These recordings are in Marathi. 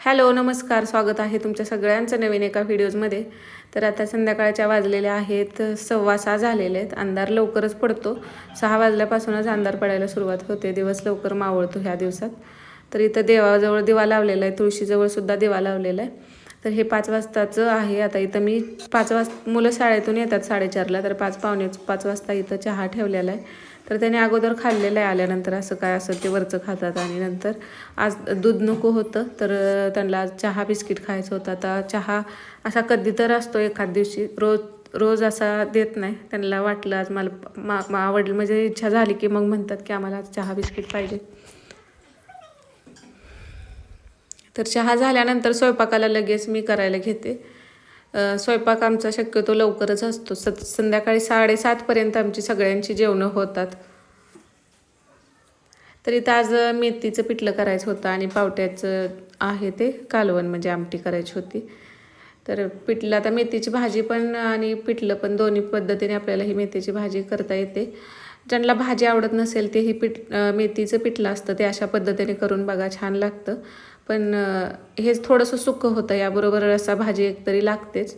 हॅलो नमस्कार, स्वागत आहे तुमच्या सगळ्यांचं नवीन एका व्हिडिओजमध्ये. तर आता संध्याकाळच्या वाजलेल्या आहेत 6:15 झालेले आहेत. अंधार लवकरच पडतो. 6 वाजल्यापासूनच अंधार पडायला सुरुवात होते. दिवस लवकर मावळतो ह्या दिवसात. तर इथं देवाजवळ दिवा लावलेला आहे, तुळशीजवळ सुद्धा दिवा लावलेला आहे. तर हे 5 वाजताचं आहे. आता इथं मी 5 वाजता मुलं शाळेतून येतात 4:30ला, तर 5 वाजता इथं चहा ठेवलेला आहे. तर त्याने अगोदर खाल्लेलं आहे. आल्यानंतर असं काय असं ते वरचं खातात आणि नंतर आज दूध नको होतं, तर त्यांना चहा बिस्किट खायचं होतं. आता चहा असा कधी तर असतो एखाद दिवशी, रोज असा देत नाही. त्यांना वाटलं आज मला आवडलं, म्हणजे इच्छा झाली की मग म्हणतात की आम्हाला आज चहा बिस्किट पाहिजे. तर चहा झाल्यानंतर स्वयंपाकाला लगेच मी करायला घेते. स्वयंपाक आमचा शक्यतो लवकरच असतो. संध्याकाळी 7:30पर्यंत आमची सगळ्यांची जेवणं होतात. तर इथं आज मेथीचं पिठलं करायचं होतं आणि पावट्याचं आहे ते कालवण, म्हणजे आमटी करायची होती. तर पिठलं, आता मेथीची भाजी पण आणि पिठलं पण दोन्ही पद्धतीने आपल्याला ही मेथीची भाजी करता येते. ज्यांना भाजी आवडत नसेल ते ही मेथीचं पिठलं असतं ते अशा पद्धतीने करून बघा, छान लागतं. पण हे थोडंसं सुकं होतं, याबरोबर रस्सा भाजी एकतरी लागतेच.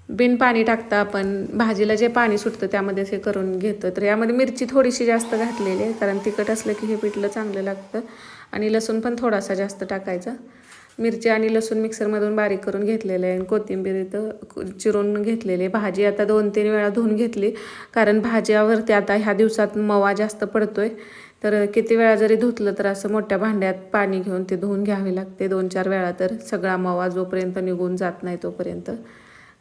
बिन पाणी टाकता आपण भाजीला जे पाणी सुटतं त्यामध्येच हे करून घेतो. तर यामध्ये मिरची थोडीशी जास्त घातलेली आहे, कारण तिखट असलं की हे पिठलं चांगलं लागतं. आणि लसूण पण थोडासा जास्त टाकायचा. मिरची आणि लसूण मिक्सरमधून बारीक करून घेतलेलं आहे आणि कोथिंबीर इथं चिरून घेतलेली आहे. भाजी आता 2-3 वेळा धुवून घेतली, कारण भाज्यावरती आता ह्या दिवसात मवा जास्त पडतोय. तर किती वेळा जरी धुतलं तर असं मोठ्या भांड्यात पाणी घेऊन ते धुवून घ्यावे लागते 2-4 वेळा, तर सगळा मवा जोपर्यंत निघून जात नाही तोपर्यंत.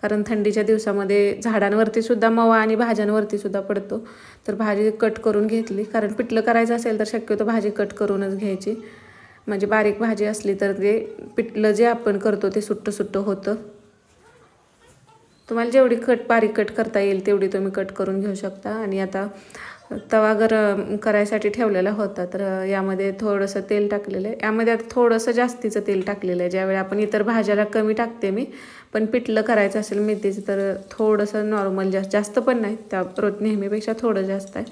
कारण थंडीच्या दिवसामध्ये झाडांवरती सुद्धा मवा आणि भाज्यांवरती सुद्धा पडतो. तर भाजी कट करून घेतली, कारण पिठलं करायचं असेल तर शक्यतो भाजी कट करूनच घ्यायची. म्हणजे बारीक भाजी असली तर ते पिठलं जे आपण करतो ते सुट्टं होतं. तुम्हाला जेवढी बारीक कट करता येईल तेवढी तुम्ही कट करून घेऊ शकता. आणि आता तवा गरम करायसाठी ठेवलेला होता, तर यामध्ये थोडंसं तेल टाकलेलं आहे. यामध्ये आता थोडंसं जास्तीचं तेल टाकलेलं आहे. ज्यावेळी आपण इतर भाज्याला कमी टाकते मी, पण पिठलं करायचं असेल मेथीचं तर थोडंसं नॉर्मल, जास्त पण नाही, त्या नेहमीपेक्षा थोडं जास्त आहे.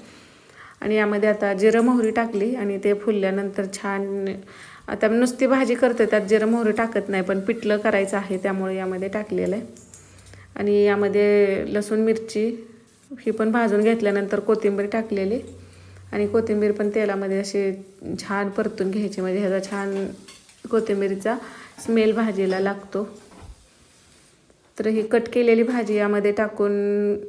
आणि यामध्ये आता जिरं मोहरी टाकली आणि ते फुलल्यानंतर छान, आता नुसती भाजी करते त्यात जिरं मोहरी टाकत नाही, पण पिठलं करायचं आहे त्यामुळे यामध्ये टाकलेलं आहे. आणि यामध्ये लसूण मिरची ही पण भाजून घेतल्यानंतर कोथिंबीर टाकलेली, आणि कोथिंबीर पण तेलामध्ये अशी छान परतून घ्यायची, म्हणजे ह्याचा छान कोथिंबीरीचा स्मेल भाजीला लागतो. तर ही कट केलेली भाजी यामध्ये टाकून,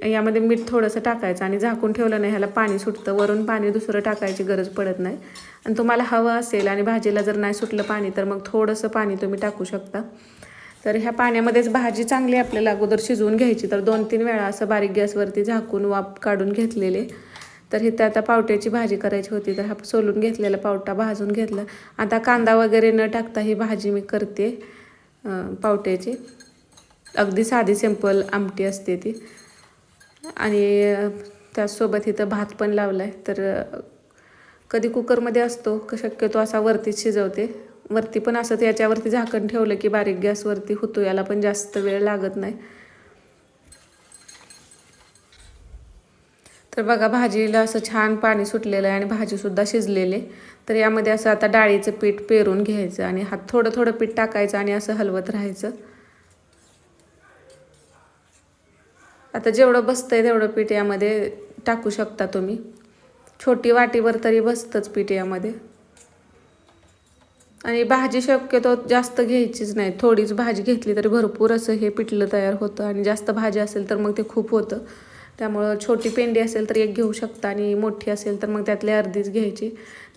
यामध्ये मीठ थोडंसं टाकायचं आणि झाकून ठेवलं नाही, ह्याला पाणी सुटतं. वरून पाणी दुसरं टाकायची गरज पडत नाही. आणि तुम्हाला हवं असेल आणि भाजीला जर नाही सुटलं पाणी तर मग थोडंसं पाणी तुम्ही टाकू शकता. तर ह्या पाण्यामध्येच भाजी चांगली आपल्याला अगोदर शिजवून घ्यायची. तर 2-3 वेळा असं बारीक गॅसवरती झाकून वाफ काढून घेतलेले. तर इथं आता पावट्याची भाजी करायची होती, तर हा सोलून घेतलेला पावटा भाजून घेतला. आता कांदा वगैरे न टाकता ही भाजी मी करते पावट्याची. अगदी साधी सिंपल आमटी असते ती. आणि त्याचसोबत इथं भात पण लावला आहे. तर कधी कुकरमध्ये असतो शक्यतो असा वरतीच शिजवते. वरती पण असं याच्यावरती झाकण ठेवलं की बारीक गॅसवरती होतो, याला पण जास्त वेळ लागत नाही. तर बघा भाजीला असं छान पाणी सुटलेलं आहे आणि भाजीसुद्धा शिजलेली. तर यामध्ये असं आता डाळीचं पीठ पेरून घ्यायचं आणि हात थोडं पीठ टाकायचं आणि असं हलवत राहायचं. आता जेवढं बसतंय तेवढं पीठ यामध्ये टाकू शकता तुम्ही. छोटी वाटीवर तरी बसतंच पीठ यामध्ये. आणि भाजी शक्यतो जास्त घ्यायचीच नाही, थोडीच भाजी घेतली तरी भरपूर असं हे पिठलं तयार होतं. आणि जास्त भाजी असेल तर मग ते खूप होतं. त्यामुळं छोटी पेंडी असेल तर एक घेऊ शकता आणि मोठी असेल तर मग त्यातली अर्धीच घ्यायची.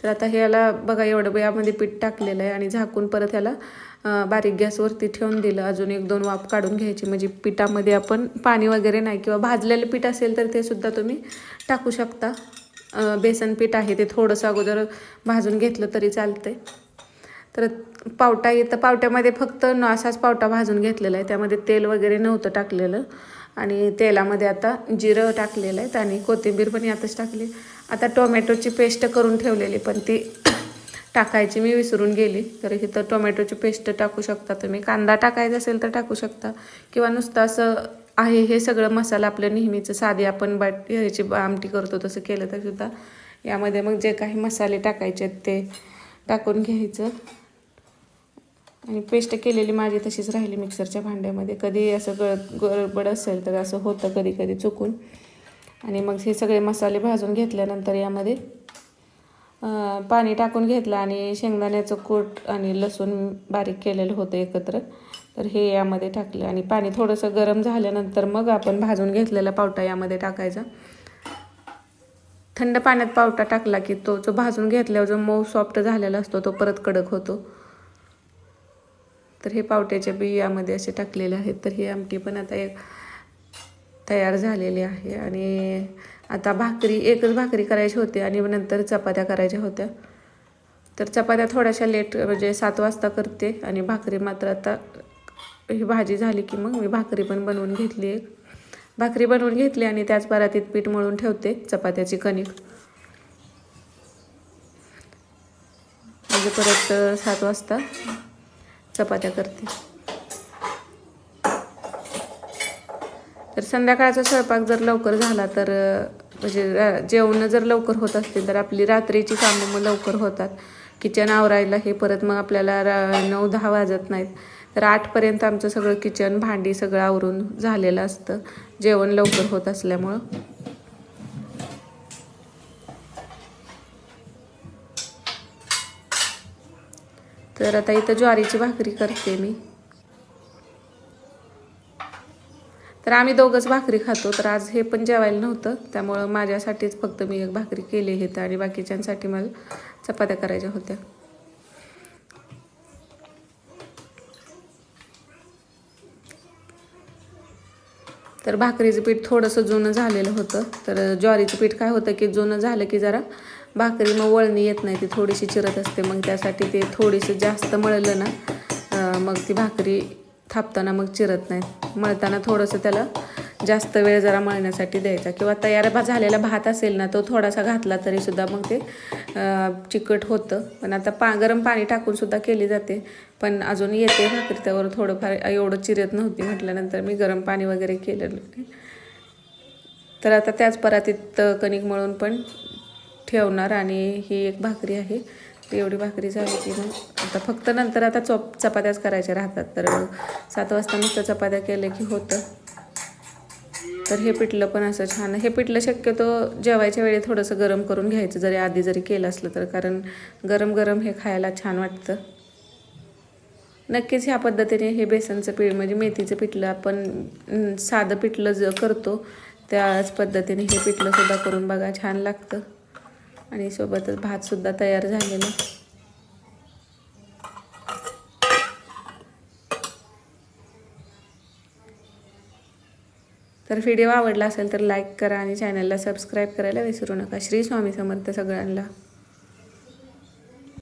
तर आता ह्याला बघा एवढं यामध्ये पीठ टाकलेलं आहे आणि झाकून परत ह्याला बारीक गॅसवरती ठेवून दिलं. अजून 1-2 वाफ काढून घ्यायची, म्हणजे पिठामध्ये आपण पाणी वगैरे नाही, किंवा भाजलेलं पीठ असेल तर ते सुद्धा तुम्ही टाकू शकता. बेसन पीठ आहे ते थोडंसं अगोदर भाजून घेतलं तरी चालतंय. तर पावटा इथं पावट्यामध्ये फक्त असाच पावटा भाजून घेतलेला आहे, त्यामध्ये तेल वगैरे नव्हतं टाकलेलं. आणि तेलामध्ये आता जिरं टाकलेलं आहे आणि कोथिंबीर पण यातच टाकली. आता टोमॅटोची पेस्ट करून ठेवलेली पण ती टाकायची मी विसरून गेली. तर इथं टोमॅटोची पेस्ट टाकू शकता तुम्ही. कांदा टाकायचा असेल तर टाकू शकता, किंवा नुसतं असं आहे हे सगळं मसाला आपलं नेहमीचं साधी आपण ह्याची आमटी करतो तसं केलं तर सुद्धा यामध्ये मग जे काही मसाले टाकायचे आहेत ते टाकून घ्यायचं. आणि पेस्ट केलेली माझी तशीच राहिली मिक्सरच्या भांड्यामध्ये. कधी असं गडबड असेल तर असं होतं कधी कधी चुकून. आणि मग हे सगळे मसाले भाजून घेतल्यानंतर यामध्ये पाणी टाकून घेतलं आणि शेंगदाण्याचं कूट आणि लसूण बारीक केलेलं होतं एकत्र, तर हे यामध्ये टाकलं. आणि पाणी थोडंसं गरम झाल्यानंतर मग आपण भाजून घेतलेला पावटा यामध्ये टाकायचा. थंड पाण्यात पावटा टाकला की तो जो भाजून घेतल्यावर जो मऊ सॉफ्ट झालेला असतो तो परत कडक होतो. तर हे पावट्याचे बी यामध्ये असे टाकलेले आहेत. तर ही आमटी पण आता एक तयार झालेली आहे. आणि आता एकच भाकरी करायची होती आणि नंतर चपात्या करायच्या होत्या. तर चपात्या थोड्याशा लेट म्हणजे 7 वाजता करते आणि भाकरी मात्र आता ही भाजी झाली की मग मी भाकरी पण बनवून घेतली. भाकरी बनवून घेतली आणि त्याच परातीत पीठ मळून ठेवते चपात्याची कणिक. म्हणजे परत 7 वाजता चपात्या करते. तर संध्याकाळचा स्वयंपाक जर लवकर झाला तर म्हणजे जेवण जर लवकर होत असतील तर आपली रात्रीची कामं मग लवकर होतात. किचन आवरायला हे परत मग आपल्याला 9-10 वाजत नाहीत. तर 8पर्यंत आमचं सगळं किचन भांडी सगळं आवरून झालेलं असतं, जेवण लवकर होत असल्यामुळं. तर आता इथं ज्वारीची भाकरी करते मी. तर आम्ही दोघंच भाकरी खातो. तर आज हे पण जेवायला नव्हतं, त्यामुळं माझ्यासाठीच फक्त मी एक भाकरी केली आहे आणि बाकीच्यांसाठी मला चपात्या करायच्या होत्या. तर भाकरीचं पीठ थोडंसं जुनं झालेलं होतं. तर ज्वारीचं पीठ काय होतं की जुनं झालं की जरा भाकरी मग वळणी येत नाही, ती थोडीशी चिरत असते. मग त्यासाठी ते थोडीसं जास्त मळलं ना मग ती भाकरी थापताना मग चिरत नाही. मळताना थोडंसं त्याला जास्त वेळ जरा मळण्यासाठी द्यायचा. किंवा तयार झालेला भात असेल ना तो थोडासा घातला तरीसुद्धा मग ते चिकट होतं. पण आता गरम पाणी टाकूनसुद्धा केली जाते, पण अजून येते भाकरी त्यावर थोडंफार एवढं चिरत नव्हती म्हटल्यानंतर मी गरम पाणी वगैरे केलं. तर आता त्याच परातीत कणिक मळून पण ठेवणार आणि ही एक भाकरी आहे. एवढी भाकरी झाली की मग आता फक्त नंतर आता चपात्याच करायच्या राहतात. तर 7 वाजता नुसतं चपात्या केलं की होतं. तर हे पिठलं पण असं छान. हे पिठलं शक्यतो जेवायच्या वेळी थोडंसं गरम करून घ्यायचं, जरी आधी जरी केलं असलं तर, कारण गरम गरम हे खायला छान वाटतं. नक्कीच ह्या पद्धतीने हे बेसनचं पीठ म्हणजे मेथीचं पिठलं आपण साधं पिठलं करतो त्याच पद्धतीने हे पिठलंसुद्धा करून बघा, छान लागतं. आणि सोबतच भातसुद्धा तयार झालेला. तर व्हिडिओ आवडला असेल तर लाईक करा आणि चॅनलला सबस्क्राईब करायला विसरू नका. श्री स्वामी समर्थ सगळ्यांना.